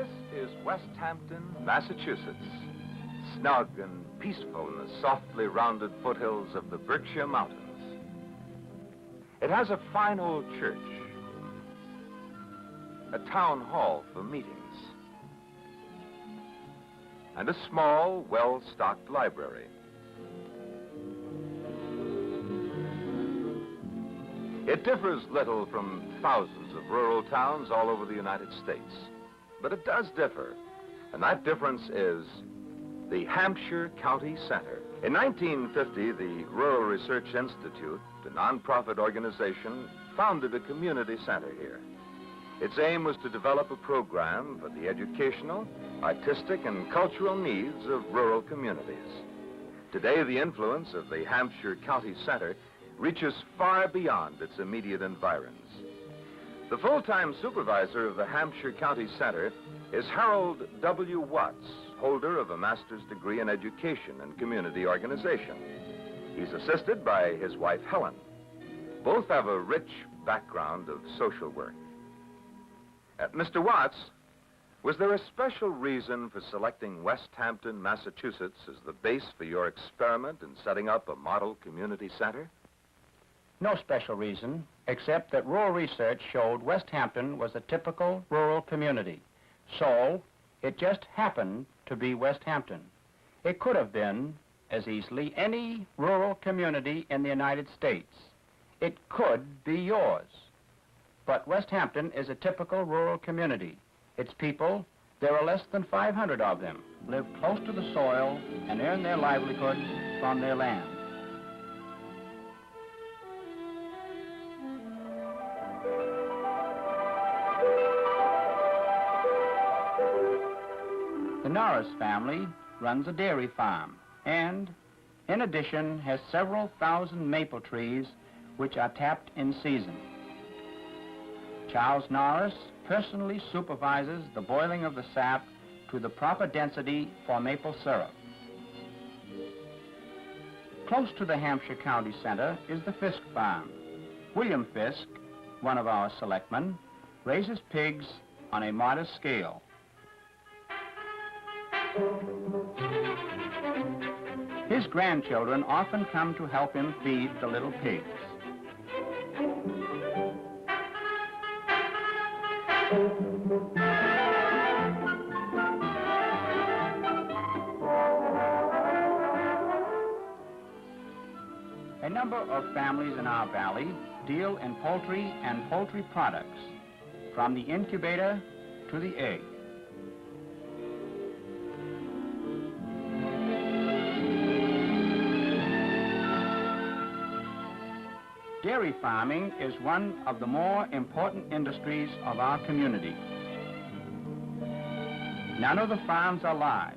This is Westhampton, Massachusetts, snug and peaceful in the softly rounded foothills of the Berkshire Mountains. It has a fine old church, a town hall for meetings, and a small, well-stocked library. It differs little from thousands of rural towns all over the United States, but it does differ, and that difference is the Hampshire County Center. In 1950, the Rural Research Institute, a nonprofit organization, founded a community center here. Its aim was to develop a program for the educational, artistic, and cultural needs of rural communities. Today, the influence of the Hampshire County Center reaches far beyond its immediate environs. The full-time supervisor of the Hampshire County Center is Harold W. Watts, holder of a master's degree in education and community organization. He's assisted by his wife, Helen. Both have a rich background of social work. Mr. Watts, was there a special reason for selecting Westhampton, Massachusetts as the base for your experiment in setting up a model community center? No special reason, except that rural research showed Westhampton was a typical rural community. So, it just happened to be Westhampton. It could have been, as easily, any rural community in the United States. It could be yours. But Westhampton is a typical rural community. Its people, there are less than 500 of them, live close to the soil and earn their livelihood from their land. The Norris family runs a dairy farm and, in addition, has several thousand maple trees which are tapped in season. Charles Norris personally supervises the boiling of the sap to the proper density for maple syrup. Close to the Hampshire County Center is the Fisk farm. William Fisk, one of our selectmen, raises pigs on a modest scale. His grandchildren often come to help him feed the little pigs. A number of families in our valley deal in poultry and poultry products, from the incubator to the egg. Dairy farming is one of the more important industries of our community. None of the farms are large.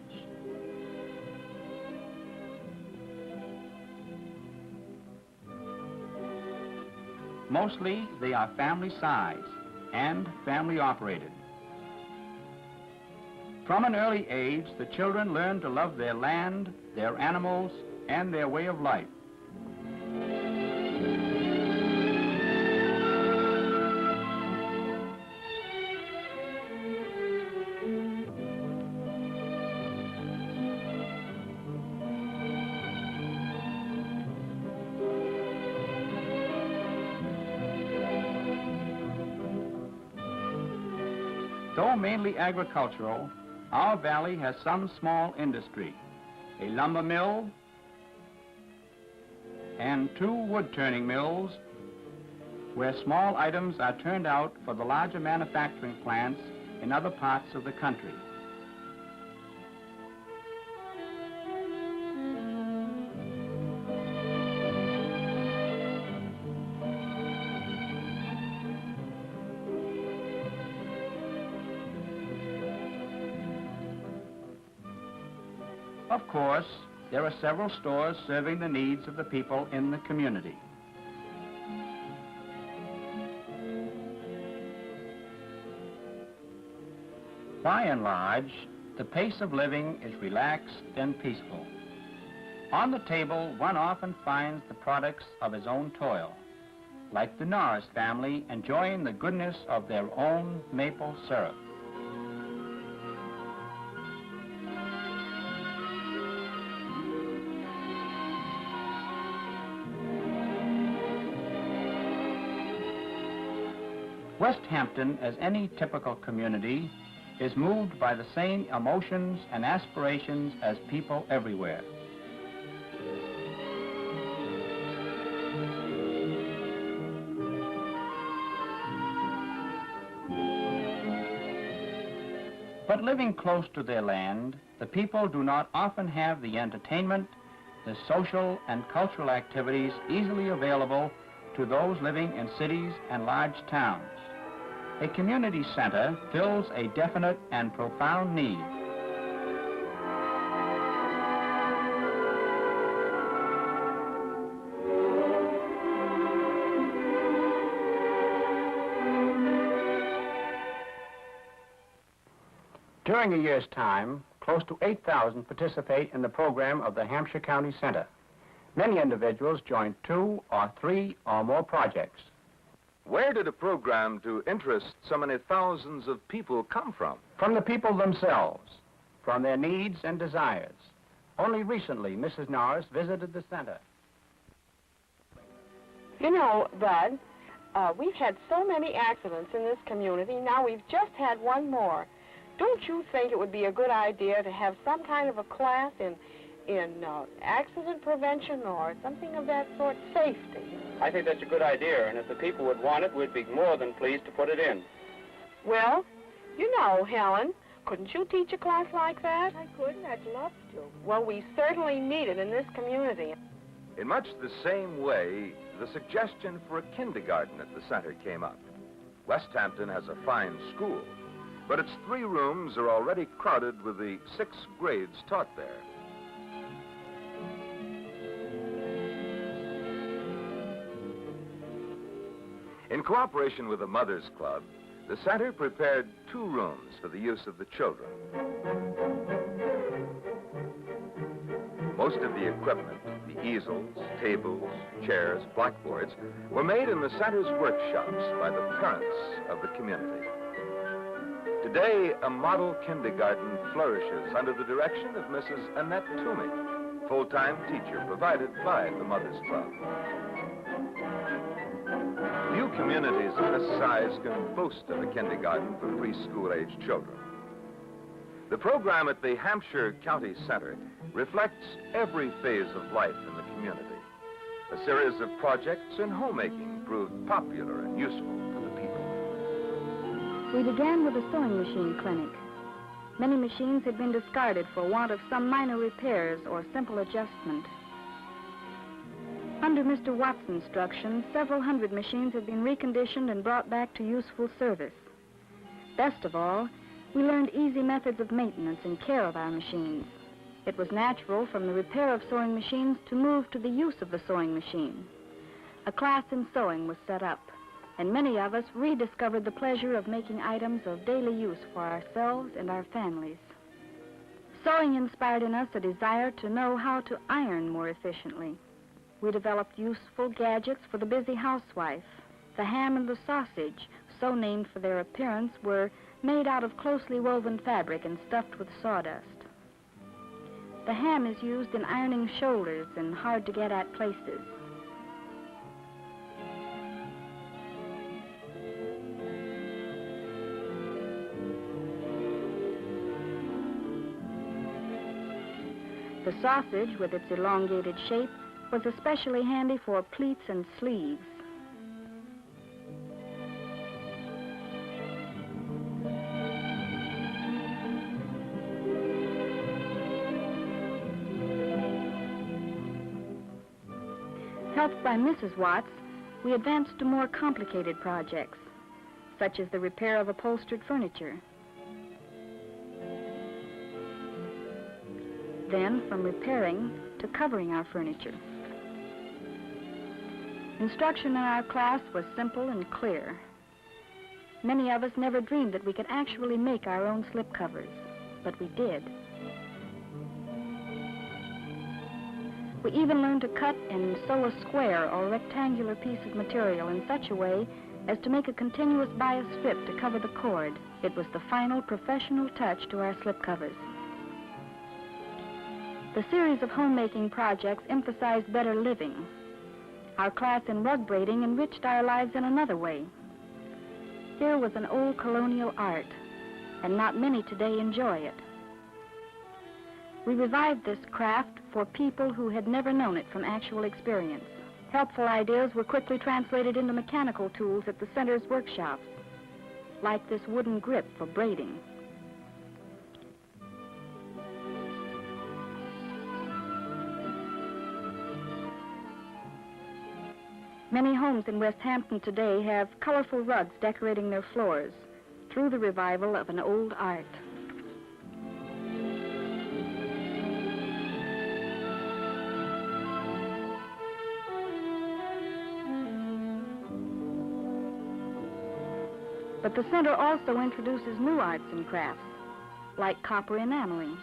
Mostly, they are family size and family operated. From an early age, the children learn to love their land, their animals, and their way of life. Though mainly agricultural, our valley has some small industry, a lumber mill and 2 wood-turning mills where small items are turned out for the larger manufacturing plants in other parts of the country. Of course, there are several stores serving the needs of the people in the community. By and large, the pace of living is relaxed and peaceful. On the table, one often finds the products of his own toil, like the Norris family enjoying the goodness of their own maple syrup. Westhampton, as any typical community, is moved by the same emotions and aspirations as people everywhere. But living close to their land, the people do not often have the entertainment, the social and cultural activities easily available to those living in cities and large towns. A community center fills a definite and profound need. During a year's time, close to 8,000 participate in the program of the Hampshire County Center. Many individuals join 2 or 3 or more projects. Where did a program to interest so many thousands of people come from? From the people themselves, from their needs and desires. Only recently, Mrs. Norris visited the center. You know, Bud, we've had so many accidents in this community. Now we've just had one more. Don't you think it would be a good idea to have some kind of a class in accident prevention or something of that sort, safety? I think that's a good idea, and if the people would want it, we'd be more than pleased to put it in. Well, you know, Helen, couldn't you teach a class like that? I could, and I'd love to. Well, we certainly need it in this community. In much the same way, the suggestion for a kindergarten at the center came up. Westhampton has a fine school, but its 3 rooms are already crowded with the 6 grades taught there. In cooperation with the Mothers Club, the center prepared 2 rooms for the use of the children. Most of the equipment, the easels, tables, chairs, blackboards, were made in the center's workshops by the parents of the community. Today, a model kindergarten flourishes under the direction of Mrs. Annette Toomey, full-time teacher provided by the Mothers Club. Few communities of this size can boast of a kindergarten for preschool-age children. The program at the Hampshire County Center reflects every phase of life in the community. A series of projects in homemaking proved popular and useful to the people. We began with a sewing machine clinic. Many machines had been discarded for want of some minor repairs or simple adjustment. Under Mr. Watt's instruction, several hundred machines had been reconditioned and brought back to useful service. Best of all, we learned easy methods of maintenance and care of our machines. It was natural from the repair of sewing machines to move to the use of the sewing machine. A class in sewing was set up, and many of us rediscovered the pleasure of making items of daily use for ourselves and our families. Sewing inspired in us a desire to know how to iron more efficiently. We developed useful gadgets for the busy housewife. The ham and the sausage, so named for their appearance, were made out of closely woven fabric and stuffed with sawdust. The ham is used in ironing shoulders in hard-to-get-at places. The sausage, with its elongated shape, was especially handy for pleats and sleeves. Helped by Mrs. Watts, we advanced to more complicated projects, such as the repair of upholstered furniture. Then, from repairing to covering our furniture. Instruction in our class was simple and clear. Many of us never dreamed that we could actually make our own slipcovers, but we did. We even learned to cut and sew a square or rectangular piece of material in such a way as to make a continuous bias fit to cover the cord. It was the final professional touch to our slipcovers. The series of homemaking projects emphasized better living. Our class in rug braiding enriched our lives in another way. Here was an old colonial art, and not many today enjoy it. We revived this craft for people who had never known it from actual experience. Helpful ideas were quickly translated into mechanical tools at the center's workshops, like this wooden grip for braiding. Many homes in Westhampton today have colorful rugs decorating their floors through the revival of an old art. But the center also introduces new arts and crafts, like copper enameling.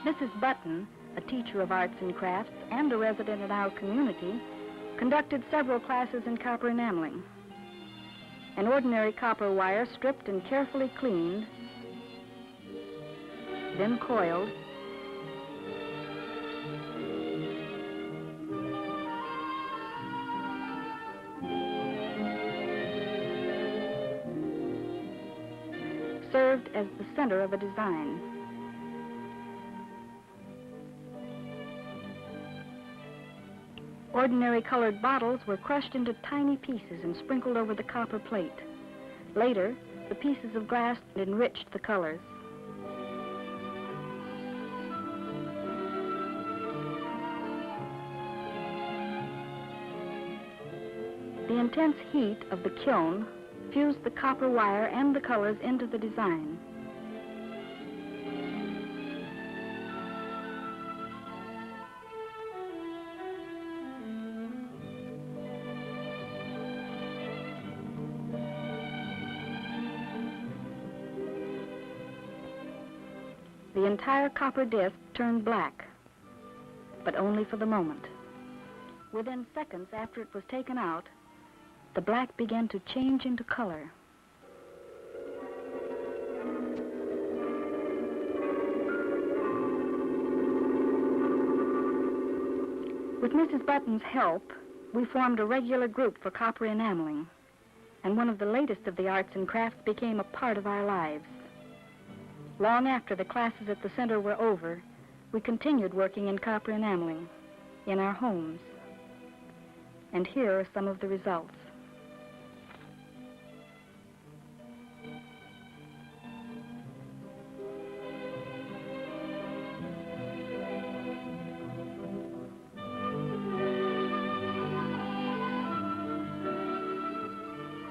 Mrs. Button, a teacher of arts and crafts and a resident in our community, conducted several classes in copper enameling. An ordinary copper wire stripped and carefully cleaned, then coiled, served as the center of a design. Ordinary colored bottles were crushed into tiny pieces and sprinkled over the copper plate. Later, the pieces of glass enriched the colors. The intense heat of the kiln fused the copper wire and the colors into the design. The entire copper disc turned black, but only for the moment. Within seconds after it was taken out, the black began to change into color. With Mrs. Button's help, we formed a regular group for copper enameling, and one of the latest of the arts and crafts became a part of our lives. Long after the classes at the center were over, we continued working in copper enameling in our homes. And here are some of the results.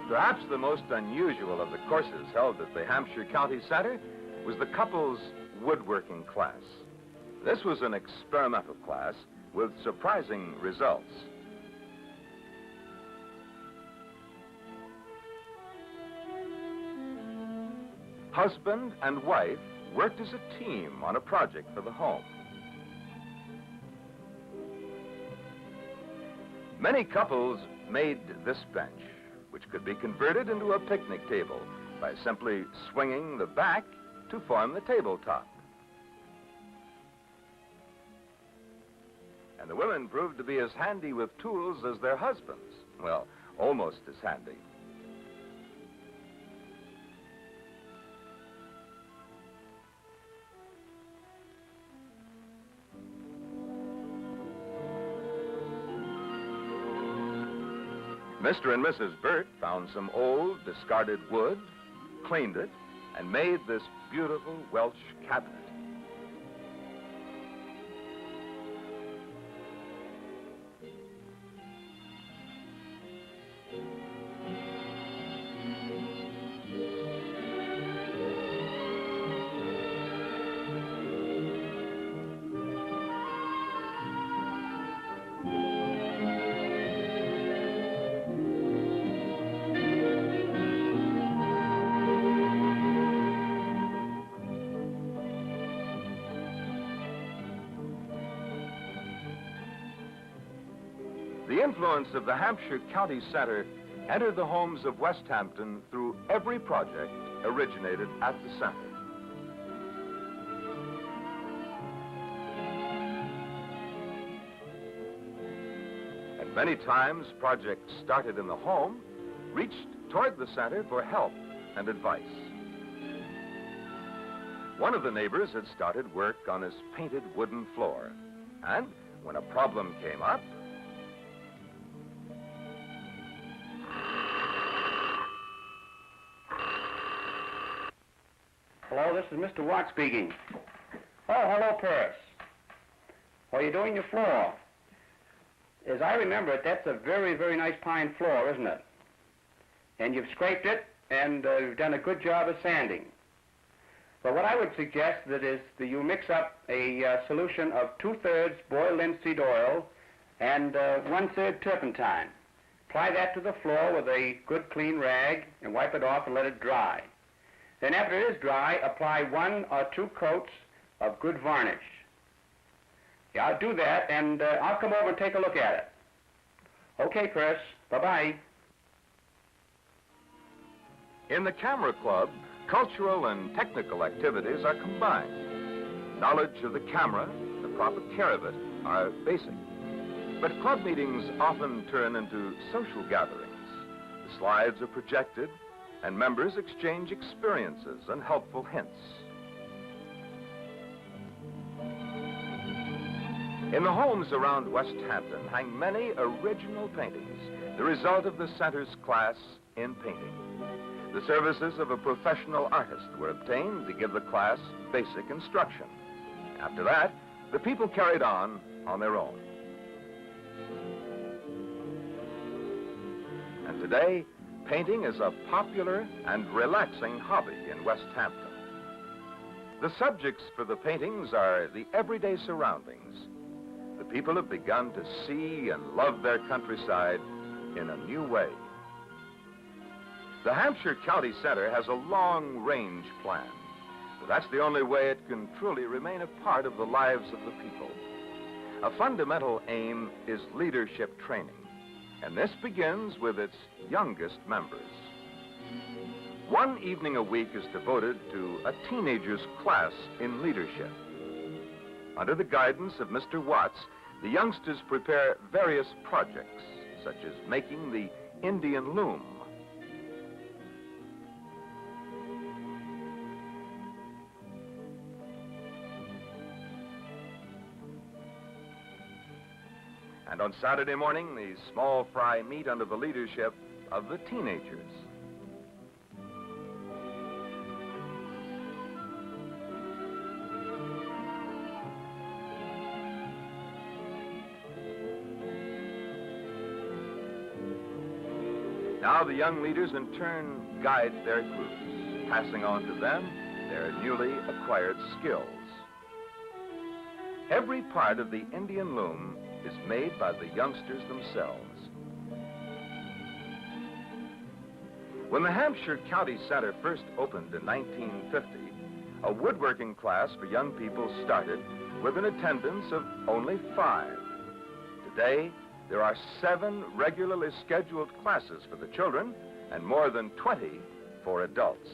Perhaps the most unusual of the courses held at the Hampshire County Center was the couple's woodworking class. This was an experimental class with surprising results. Husband and wife worked as a team on a project for the home. Many couples made this bench, which could be converted into a picnic table by simply swinging the back to form the tabletop. And the women proved to be as handy with tools as their husbands. Well, almost as handy. Mr. and Mrs. Burt found some old, discarded wood, cleaned it, and made this beautiful Welsh cabinet. The influence of the Hampshire County Center entered the homes of Westhampton through every project originated at the center. Many times, projects started in the home reached toward the center for help and advice. One of the neighbors had started work on his painted wooden floor, and when a problem came up, Hello, this is Mr. Watt speaking. Oh, hello, Paris. How are you doing your floor? As I remember it, that's a very, very nice pine floor, isn't it? And you've scraped it, and you've done a good job of sanding. Well, what I would suggest is that you mix up a solution of 2/3 boiled linseed oil and 1/3 turpentine. Apply that to the floor with a good clean rag and wipe it off and let it dry. Then after it is dry, apply 1 or 2 coats of good varnish. Yeah, I'll do that, and I'll come over and take a look at it. Okay, Chris. Bye-bye. in the Camera Club, cultural and technical activities are combined. Knowledge of the camera, the proper care of it, are basic. But club meetings often turn into social gatherings. The slides are projected, and members exchange experiences and helpful hints. In the homes around Westhampton hang many original paintings, the result of the center's class in painting. The services of a professional artist were obtained to give the class basic instruction. After that, the people carried on their own. And today, painting is a popular and relaxing hobby in Westhampton. The subjects for the paintings are the everyday surroundings. The people have begun to see and love their countryside in a new way. The Hampshire County Center has a long-range plan, but that's the only way it can truly remain a part of the lives of the people. A fundamental aim is leadership training, and this begins with its youngest members. One evening a week is devoted to a teenager's class in leadership. Under the guidance of Mr. Watts, the youngsters prepare various projects, such as making the Indian loom. And on Saturday morning, the small fry meet under the leadership of the teenagers. Now the young leaders in turn guide their groups, passing on to them their newly acquired skills. Every part of the Indian loom is made by the youngsters themselves. When the Hampshire County Center first opened in 1950, a woodworking class for young people started with an attendance of only 5. Today, there are 7 regularly scheduled classes for the children and more than 20 for adults.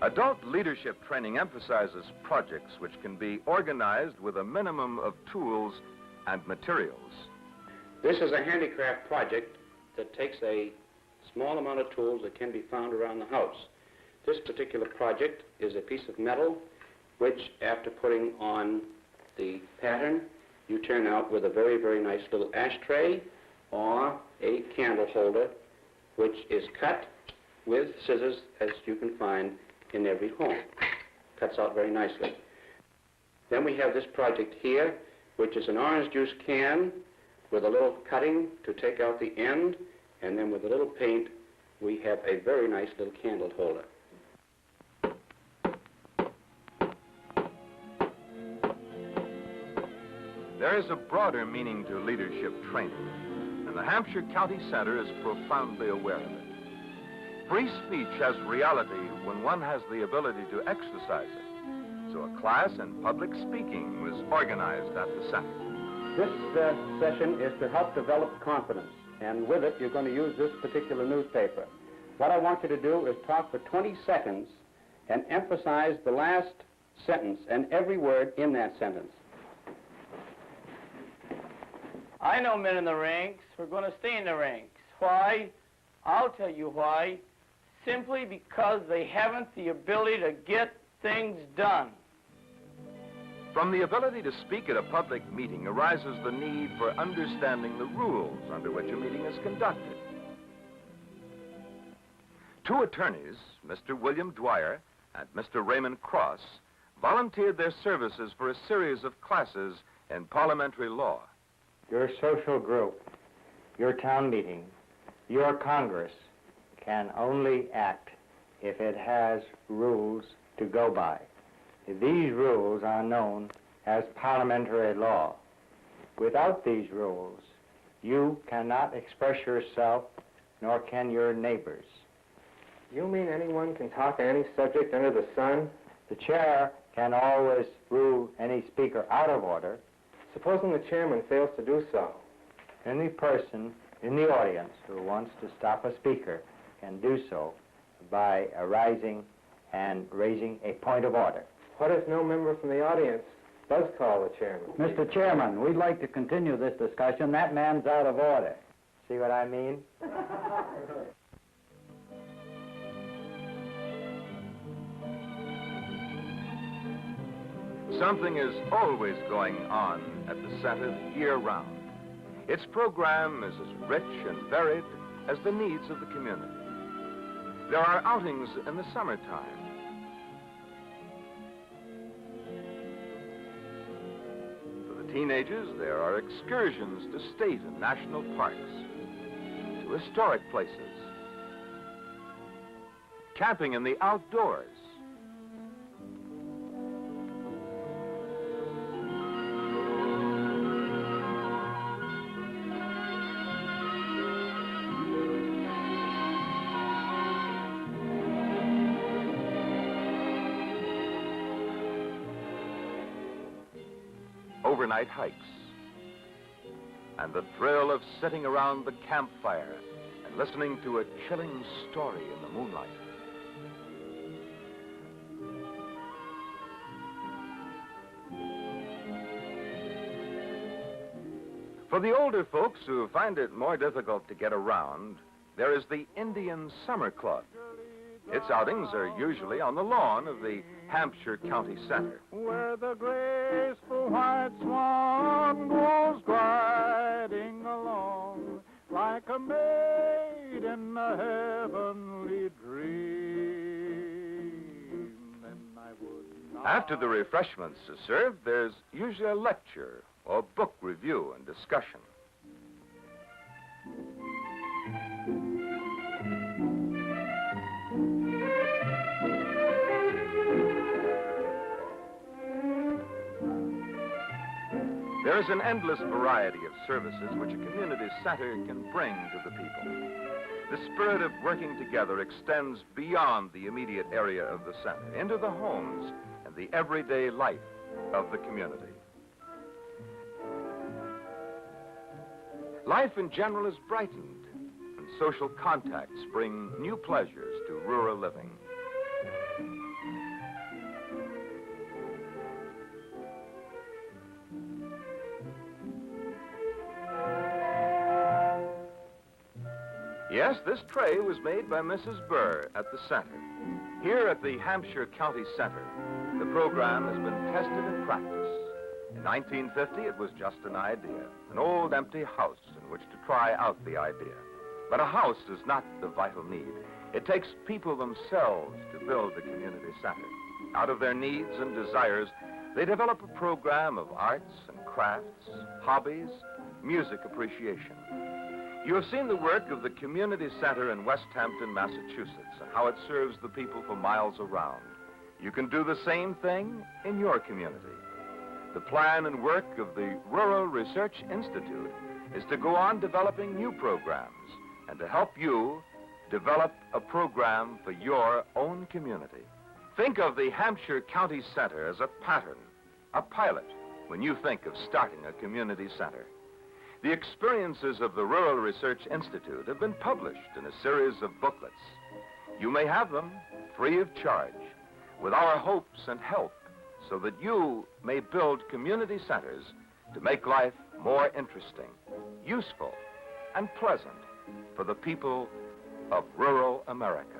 Adult leadership training emphasizes projects which can be organized with a minimum of tools and materials. This is a handicraft project that takes a small amount of tools that can be found around the house. This particular project is a piece of metal which, after putting on the pattern, you turn out with a very, very nice little ashtray or a candle holder, which is cut with scissors, as you can find in every home. Cuts out very nicely. Then we have this project here, which is an orange juice can with a little cutting to take out the end, and then with a little paint, we have a very nice little candle holder. There is a broader meaning to leadership training, and the Hampshire County Center is profoundly aware of it. Free speech has reality when one has the ability to exercise it. So a class in public speaking was organized at the center. This session is to help develop confidence, and with it, you're going to use this particular newspaper. What I want you to do is talk for 20 seconds and emphasize the last sentence and every word in that sentence. I know men in the ranks who are going to stay in the ranks. Why? I'll tell you why. Simply because they haven't the ability to get things done. From the ability to speak at a public meeting arises the need for understanding the rules under which a meeting is conducted. Two attorneys, Mr. William Dwyer and Mr. Raymond Cross, volunteered their services for a series of classes in parliamentary law. Your social group, your town meeting, your Congress can only act if it has rules to go by. These rules are known as parliamentary law. Without these rules, you cannot express yourself, nor can your neighbors. You mean anyone can talk on any subject under the sun? The chair can always rule any speaker out of order. Supposing the chairman fails to do so? Any person in the audience who wants to stop a speaker can do so by arising and raising a point of order. What if no member from the audience does call the chairman? Mr. Chairman, we'd like to continue this discussion. That man's out of order. See what I mean? Something is always going on at the Center year-round. Its program is as rich and varied as the needs of the community. There are outings in the summertime. For the teenagers, there are excursions to state and national parks, to historic places, camping in the outdoors, overnight hikes, and the thrill of sitting around the campfire and listening to a chilling story in the moonlight. For the older folks who find it more difficult to get around, there is the Indian Summer Club. Its outings are usually on the lawn of the Hampshire County Center. Where the graceful white swan goes gliding along like a maid in a heavenly dream. And I would not... After the refreshments are served, there's usually a lecture or book review and discussion. There is an endless variety of services which a community center can bring to the people. The spirit of working together extends beyond the immediate area of the center, into the homes and the everyday life of the community. Life in general is brightened, and social contacts bring new pleasures to rural living. Yes, this tray was made by Mrs. Burt at the center. Here at the Hampshire County Center, the program has been tested and practiced. In 1950, it was just an idea, an old empty house in which to try out the idea. But a house is not the vital need. It takes people themselves to build the community center. Out of their needs and desires, they develop a program of arts and crafts, hobbies, music appreciation. You have seen the work of the Community Center in Westhampton, Massachusetts, and how it serves the people for miles around. You can do the same thing in your community. The plan and work of the Rural Research Institute is to go on developing new programs and to help you develop a program for your own community. Think of the Hampshire County Center as a pattern, a pilot, when you think of starting a community center. The experiences of the Rural Research Institute have been published in a series of booklets. You may have them free of charge, with our hopes and help, so that you may build community centers to make life more interesting, useful, and pleasant for the people of rural America.